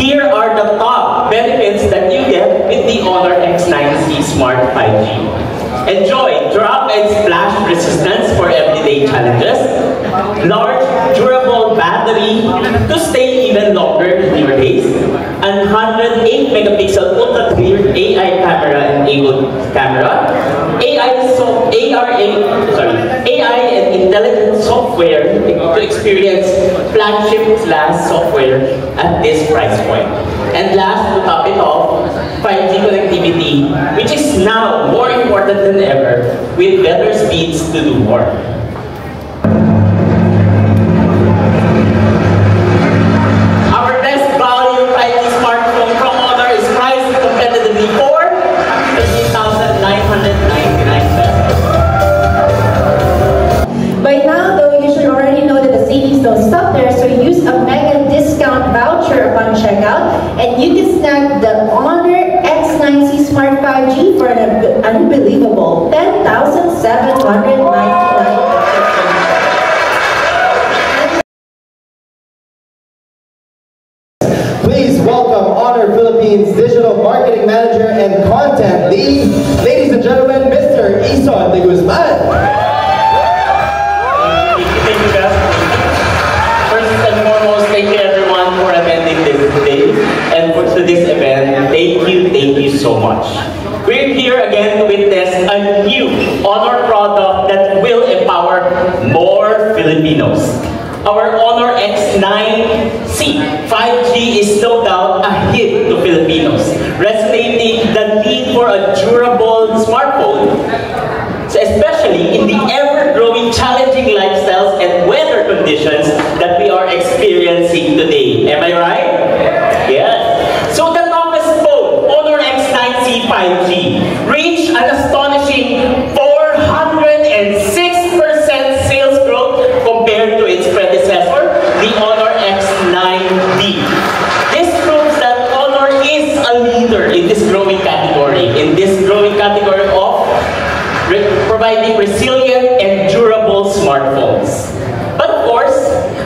Here are the top benefits that you get with the Honor X9C Smart 5G. Enjoy drop and splash resistance for everyday challenges, large durable battery to stay even longer in your days, and 108 megapixel ultra clear AI camera enabled camera, AI and intelligent software to experience flagship class software at this price point. And last, to top it off, 5G connectivity, which is now more important than ever, with better speeds to do more. Our best value 5G smartphone from Honor is priced competitively for 13,999 pesos. By now, though, you should already know that the savings don't stop there, so use a mega discount voucher upon checkout, and you can snag the Honor X9C Smart 5G for an unbelievable 10,799. Please welcome Honor Philippines Digital Marketing Manager and Content Lead, ladies and gentlemen, Mr. Ison de Guzman. Thank you, Jeff. First and foremost, thank you everyone for attending this today. And for this event, thank you so much. We're here again to witness a new Honor product that will empower more Filipinos. Our Honor X9C 5G is no doubt a hit to Filipinos, resonating the need for a durable smartphone, especially in the ever-growing challenging lifestyles and weather conditions that we are experiencing today. Am I right? Yes. So the toughest phone, Honor X9C 5G, reached an astonishing 406% sales growth compared to its predecessor, the Honor X9D. This proves that Honor is a leader in this growing category, of providing resilient and durable smartphones. But of course,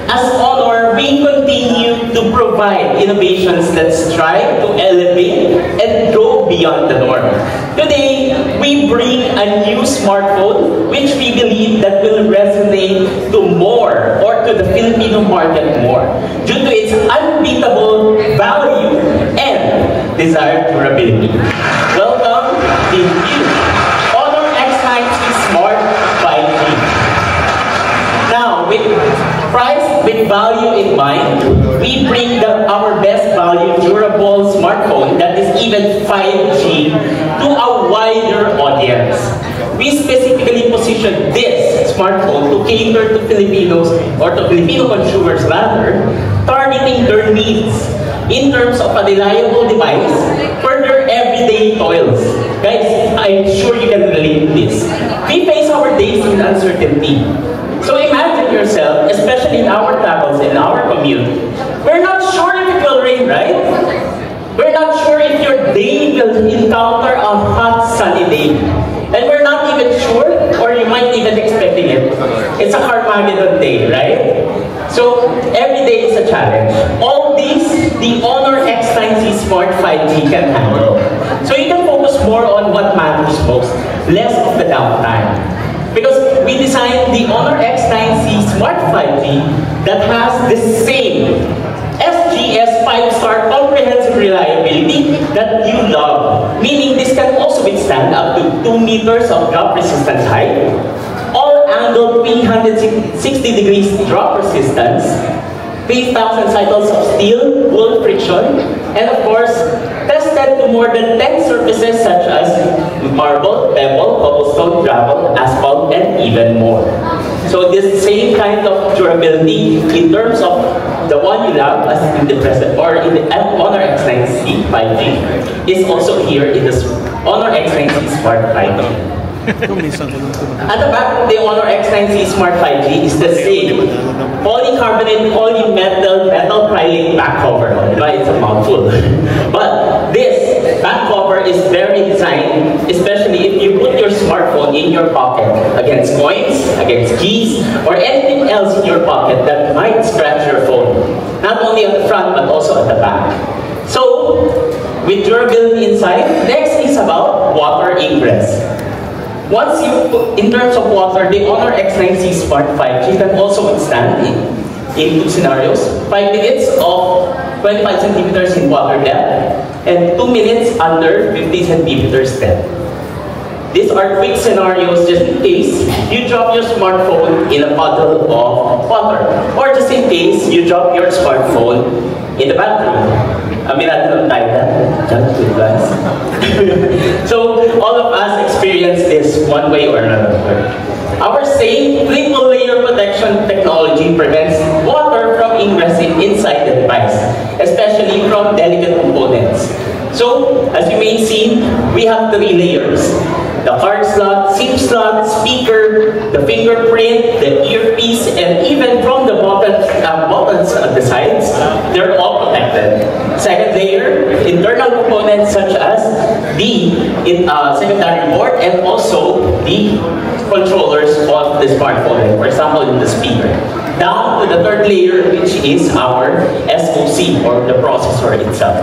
as Honor, we continue to provide innovations that strive to elevate and go beyond the norm. Today, we bring a new smartphone which we believe that will resonate to more, or to the Filipino market more, due to its unbeatable value and desired durability. Welcome to you. Smart 5G. Now, with price with value in mind, we bring our best value durable smartphone that is even 5G to a wider audience. We specifically position this smartphone to cater to Filipinos, or to Filipino consumers rather, targeting their needs in terms of a reliable device for their everyday toils. Guys, I'm sure you can relate to this. We face our days in uncertainty. So imagine yourself, especially in our travels, in our commute, we're not sure if it will rain, right? We're not sure if your day will encounter a hot, sunny day. And we're not even sure, or you might even expecting it. It's a Carmageddon day, right? So every day is a challenge. All these, the Honor X9C Smart 5G can handle. So you can focus more on what matters most, less of the downtime. Because we designed the Honor X9C Smart 5G that has the same SGS 5-star comprehensive reliability that you love. Meaning this can also withstand up to 2 meters of drop resistance height, all-angle 360 degrees drop resistance, 3,000 cycles of steel, wool friction, and of course, tested to more than 10 surfaces such as marble, pebble, cobblestone, gravel, asphalt, and even more. So this same kind of durability in terms of the one you love as in the present, or in the Honor X9C 5G, is also here in the Honor X9C Smart 5G. At the back of the Honor X9C Smart 5G is the same polycarbonate, polymetal, metal acrylic back cover. It's a mouthful. But this back cover is very designed, especially if you put your smartphone in your pocket against coins, against keys, or anything else in your pocket that might scratch your phone. Not only at the front, but also at the back. with durability inside. Next is about water ingress. Once in terms of water, the Honor X9C Smart 5G can also withstand in two scenarios: 5 minutes of 25 centimeters in water depth and 2 minutes under 50 centimeters depth. These are quick scenarios just in case you drop your smartphone in a puddle of water, or just in case you drop your smartphone in the bathroom. Natin tayo guys. So all of us experience this one way or another. Our safe triple layer protection technology prevents water from ingressing inside the device, especially from delicate components. So, as you may see, we have 3 layers. The card slot, SIM slot, speaker, the fingerprint, the earpiece, and even from the buttons at the sides, they're all protected. Second layer, internal components such as the secondary board and also the controllers of the smartphone, for example, in the speaker. Down to the third layer, which is our SoC, or the processor itself.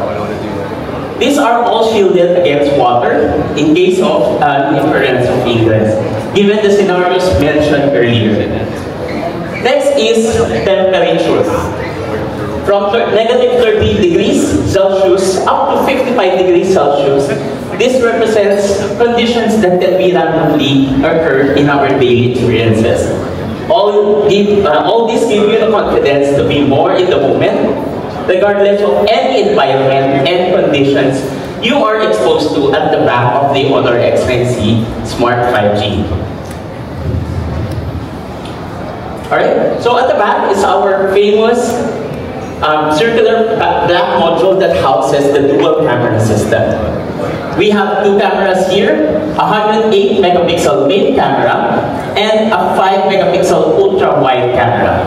These are all shielded against water in case of interference of ingress, given the scenarios mentioned earlier. Next is temperature. From negative 30 degrees Celsius up to 55 degrees Celsius, this represents conditions that can be randomly occur in our daily experiences. All these give you the confidence to be more in the moment, regardless of any environment and conditions you are exposed to at the back of the Honor X9C Smart 5G. Alright, so at the back is our famous circular black module that houses the dual camera system. We have 2 cameras here, a 108 megapixel main camera and a 5 megapixel ultra wide camera.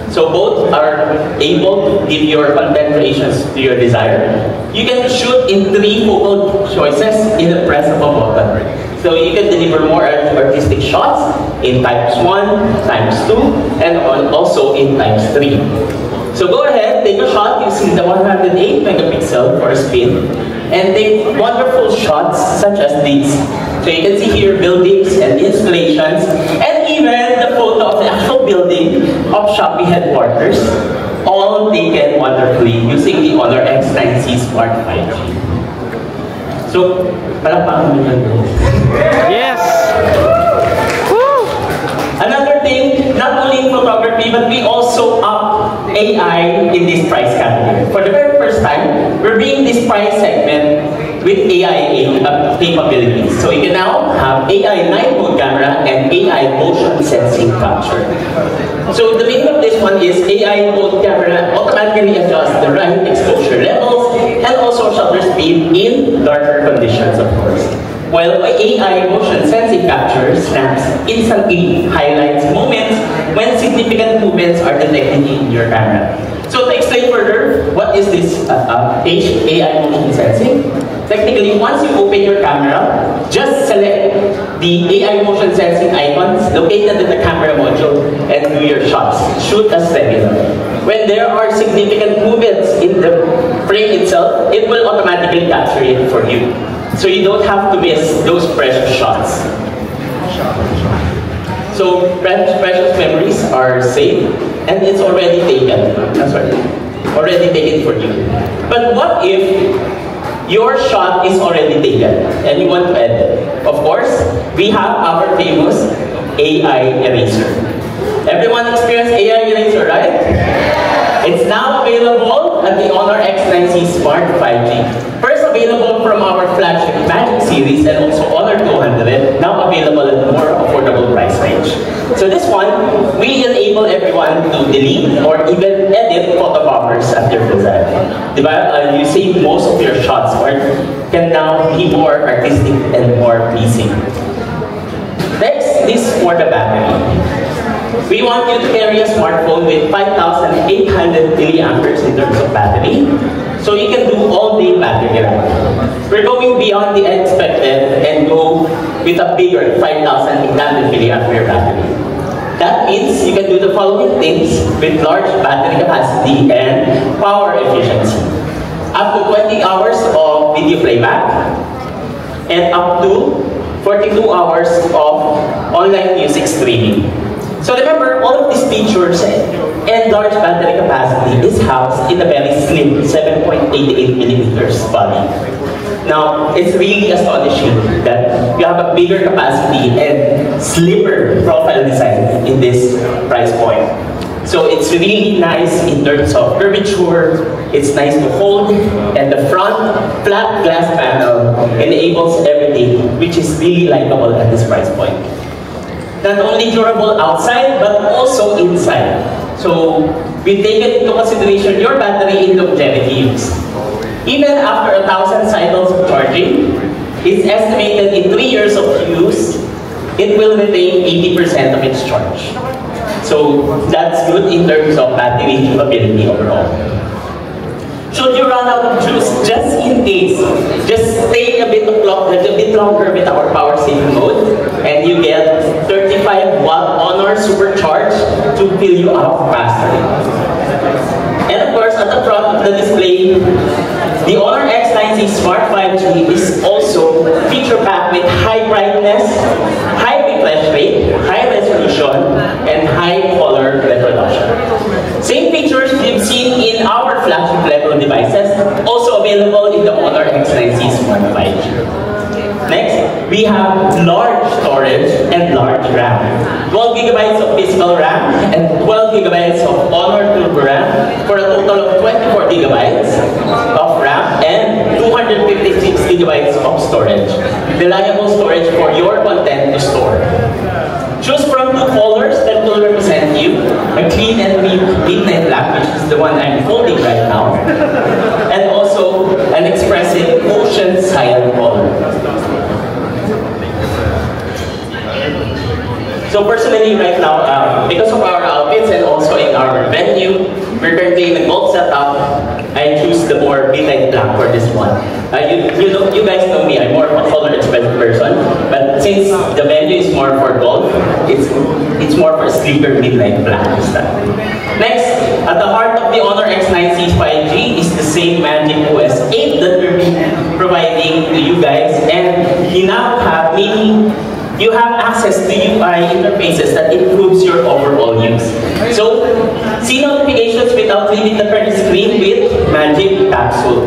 So both are able to give your content creations to your desire. You can shoot in 3 focal choices in the press of a button. So you can deliver more artistic shots in ×1, ×2, and also in ×3. So go ahead, take a shot using the 108 megapixel for a spin, and take wonderful shots such as these. So you can see here buildings and installations, and even the photo of the actual building of Shopee headquarters, all taken wonderfully using the Honor X9C Smart 5G. So, palakpakan mo yan. Yes! Another thing, not only in photography, but we also up AI in this price category. For the very first time, we're bringing this price segment with AI capabilities. So you can now have AI night mode camera and AI motion sensing capture. So the meaning of this one is AI mode camera automatically adjusts the right exposure levels and also shutter speed in darker conditions, of course. While AI motion sensing capture snaps instantly highlights moments when significant movements are detected in your camera. So to explain further, what is this AI motion sensing? Technically, once you open your camera, just select the AI motion sensing icons located in the camera module and do your shots. Shoot as regular. When there are significant movements in the frame itself, it will automatically capture it for you. So you don't have to miss those precious shots. So precious memories are saved and it's already taken. Already taken for you. But what if your shot is already taken and you want to edit? Of course, we have our famous AI eraser. Everyone experience AI eraser, right? It's now available at the Honor X9C Smart 5G. First available from our flagship Magic series and also Honor 200, now available at a more affordable price range. So this one, we enable everyone to delete or even edit photo buffers at your desire. You save most of your shots or can now be more artistic and more pleasing. Next is for the battery. We want you to carry a smartphone with 5,800 milliamperes in terms of battery, so you can do all-day battery life. We're going beyond the expected and go with a bigger 5,800 milliampere battery. That means you can do the following things with large battery capacity and power efficiency. Up to 20 hours of playback, and up to 42 hours of online music streaming. So remember, all of these features and large battery capacity is housed in a very slim 7.88mm body. Now, it's really astonishing that you have a bigger capacity and slimmer profile design in this price point. So it's really nice in terms of curvature, it's nice to hold, and the front flat glass panel enables everything, which is really likable at this price point. Not only durable outside, but also inside. So we take into consideration your battery in longevity use. Even after 1,000 cycles of charging, it's estimated in 3 years of use, it will retain 80% of its charge. So that's good in terms of battery durability overall. Should you run out of juice, just in case, just stay a bit longer with our power saving mode, and you get 35-watt Honor Supercharge to fill you up faster. And of course, at the front of the display, the Honor X9C Smart 5G is also feature-packed with high brightness, high refresh rate, high resolution, and high color reproduction. Same features we've seen in our flagship level devices, also available in the Honor X9C Smart 5G. Next, we have large storage and large RAM. 12 gigabytes of physical RAM and 12 gigabytes of Honor Turbo RAM for a total of 24 gigabytes of RAM and 256 gigabytes of storage. Reliable storage for your content to store. Choose from two colors that will represent you, a clean and midnight black, which is the one I'm holding right now, and also an expressive ocean cyan color. So personally right now, because of our outfits and also in our venue, we're currently in a gold setup. I choose the more midnight black for this one. You guys know me, I'm more of a color expressive person, but since the venue is more for gold, it's more for sleeper midnight black this time. Next, at the heart of the Honor X9C 5G is the same Magic OS 8 that we're providing to you guys, and you now have you have access to UI interfaces that improves your overall use. So, see notifications without leaving the current screen with Magic Capsule.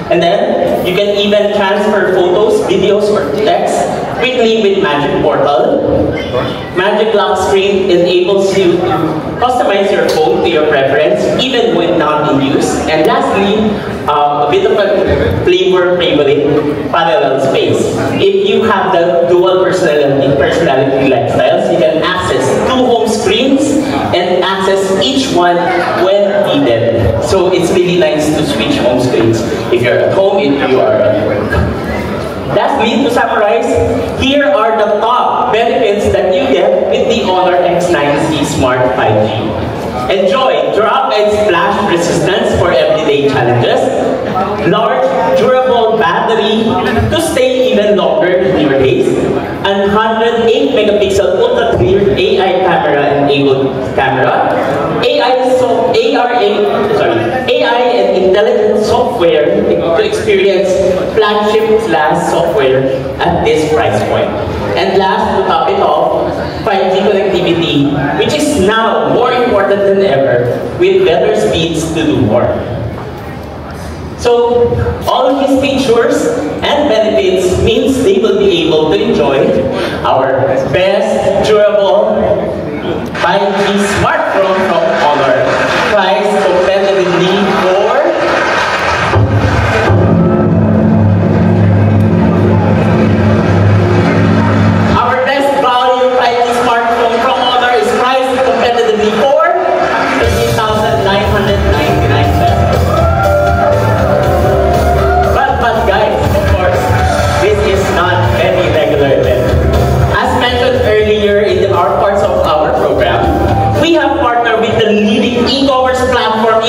And then, you can even transfer photos, videos, or text quickly with Magic Portal. Magic Lock Screen enables you to customize your phone to your preference, even when not in use. And lastly, a bit of a flavor favorite, parallel space. If you have the dual personality lifestyles, you can access two home screens and access each one when needed. So it's really nice to switch home screens if you're at home, if you are at work. Lastly, to summarize, here are the top benefits that you get with the Honor X9C Smart 5G. Enjoy drop and splash resistance for everyday challenges, large durable battery to stay even longer in your days, and 108 megapixel ultra clear AI camera enabled camera, AI and intelligent software to experience flagship class software at this price point. And last, to top it off, 5G connectivity, which is now more important than ever, with better speeds to do more. So, all of these features and benefits means they will be able to enjoy our best durable 5G smartphone from Honor, priced competitively for our best value 5G smartphone from Honor is priced competitively for 13,999 pesos. But guys, of course, this is not any regular event. As mentioned earlier in our parts of our program, we have partnered with the leading e-commerce platform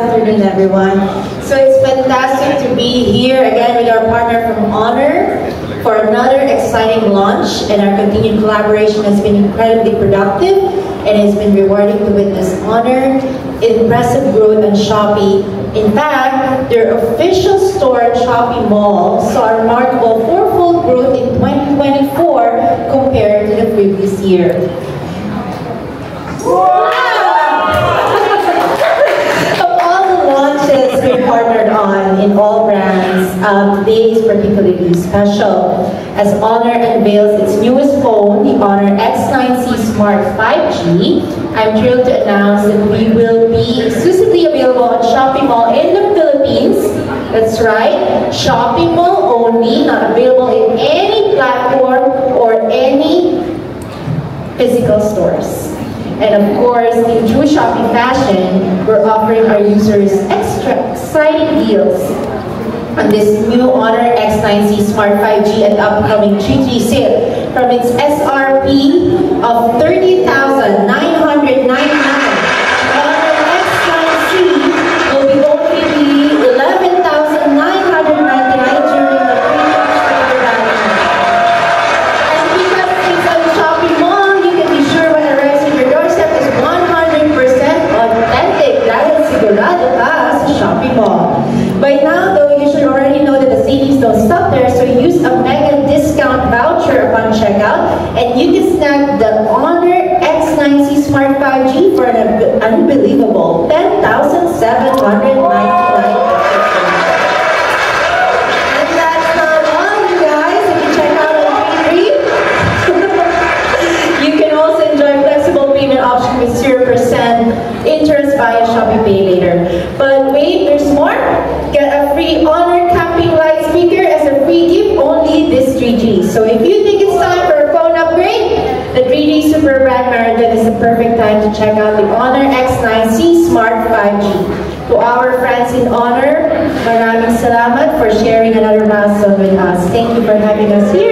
afternoon, everyone. So it's fantastic to be here again with our partner from Honor for another exciting launch, and our continued collaboration has been incredibly productive and it's been rewarding to witness Honor impressive growth on Shopee. In fact, their official store at Shopee Mall saw a remarkable fourfold growth in 2024 compared to the previous year. Wow! Of all the launches we partnered on in all brands, today is particularly special as Honor unveils its newest phone, the Honor X9C Smart 5G. I'm thrilled to announce that we will be exclusively available on Shopee Mall in the Philippines. That's right, Shopee Mall only, not available in any platform or any physical stores. And of course, in true Shopee fashion, we're offering our users extra exciting deals on this new Honor X9C Smart 5G at the upcoming 3/3 sale. From its SRP of $30,999, Honor X9C will be only $11,999 during the pre-launch. And because it's on Shopee Mall, you can be sure when it arrives at your doorstep is 100% authentic. Dahil sigurado ka sa Shopee Mall. By now, though, you should already know that the savings don't stop there, so use a mega discount voucher upon checkout, and you can snag the Honor X9C Smart 5G for an unbelievable $10,799. And that's not all, you guys. If you check out on P3, you can also enjoy flexible payment option with 0% interest via Shopee Pay Later. But wait, there's more. Get a free Honor camping light speaker as a free gift only this 3G. So if you think it's time for a phone upgrade, the 3D Super Brand Marathon is the perfect time to check out the Honor X9C Smart 5G. To our friends in Honor, maraming salamat for sharing another milestone with us. Thank you for having us here.